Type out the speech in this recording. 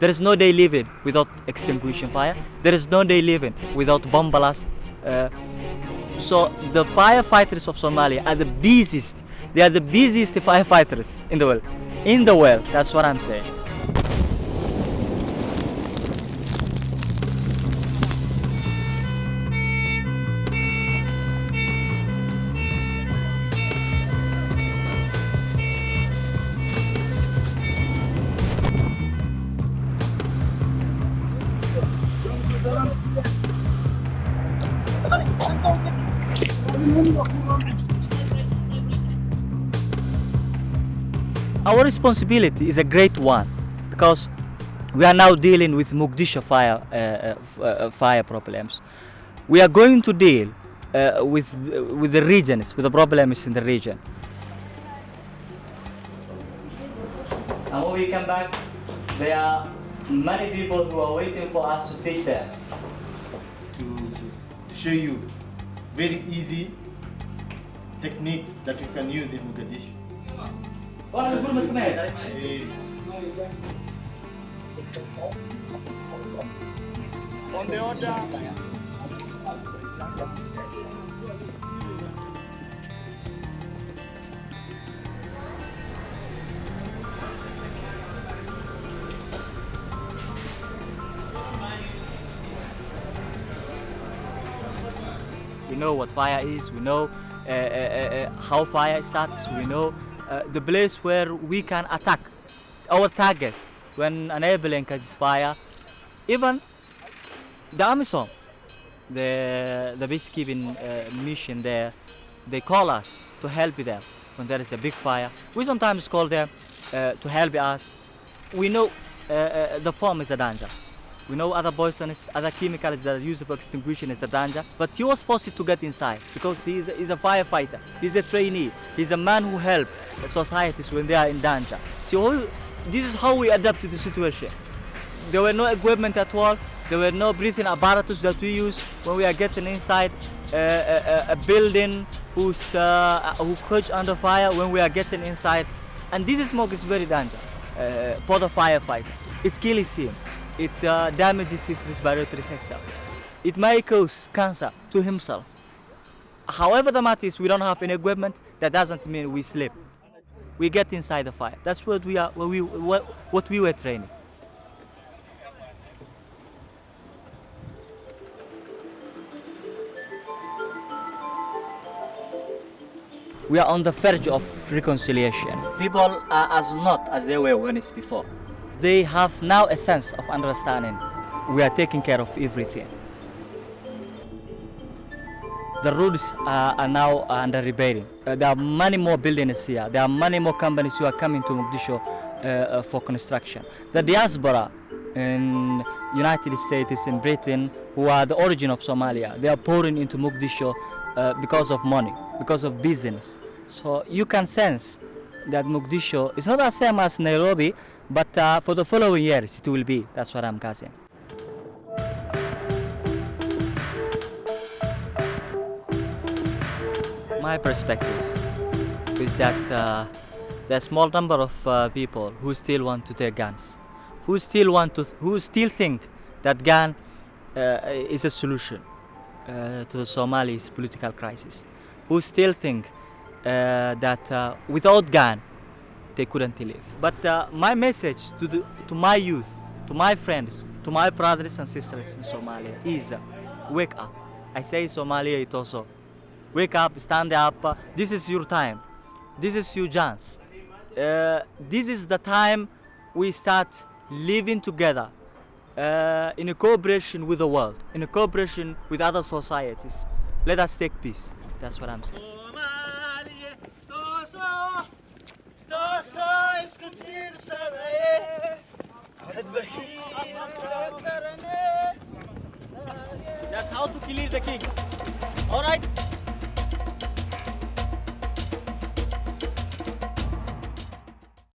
There is no day living without extinguishing fire. There is no day living without bomb blast. So the firefighters of Somalia are the busiest. They are the busiest firefighters in the world. In the world, that's what I'm saying. Our responsibility is a great one because we are now dealing with Mogadishu fire problems. We are going to deal with the regions, with the problems in the region. And when we come back, there are many people who are waiting for us to teach them. To show you very easy techniques that you can use in Mogadishu. On the order. We know what fire is, we know how fire starts, we know the place where we can attack our target when an airplane catches fire. Even the AMISOM, the peacekeeping mission there, they call us to help them when there is a big fire. We sometimes call them to help us. We know the foam is a danger. We know other poisons, other chemicals that are used for extinguishing is a danger. But he was forced to get inside because he's a firefighter. He's a trainee. He's a man who helps societies when they are in danger. So this is how we adapt to the situation. There were no equipment at all. There were no breathing apparatus that we use when we are getting inside a building who catch under fire when we are getting inside. And this smoke is very dangerous for the firefighter. It kills him. It damages his respiratory system. It may cause cancer to himself. However the matter is, we don't have any equipment. That doesn't mean we sleep. We get inside the fire. That's what we are. What we were training. We are on the verge of reconciliation. People are not as they were once before. They have now a sense of understanding. We are taking care of everything. The roads are now under repairing. There are many more buildings here. There are many more companies who are coming to Mogadishu for construction. The diaspora in United States and Britain, who are the origin of Somalia, they are pouring into Mogadishu because of money, because of business. So you can sense that Mogadishu is not the same as Nairobi, but for the following years it will be. That's what I'm guessing. My perspective is that there are a small number of people who still want to take guns, who still think that gun is a solution to the Somali's political crisis, who still think that without gun they couldn't live. But my message to my youth, to my friends, to my brothers and sisters in Somalia is wake up. I say Somalia it also. Wake up, stand up. This is your time. This is your chance. This is the time we start living together in a cooperation with the world, in a cooperation with other societies. Let us take peace. That's what I'm saying. That's how to clear the kings. All right?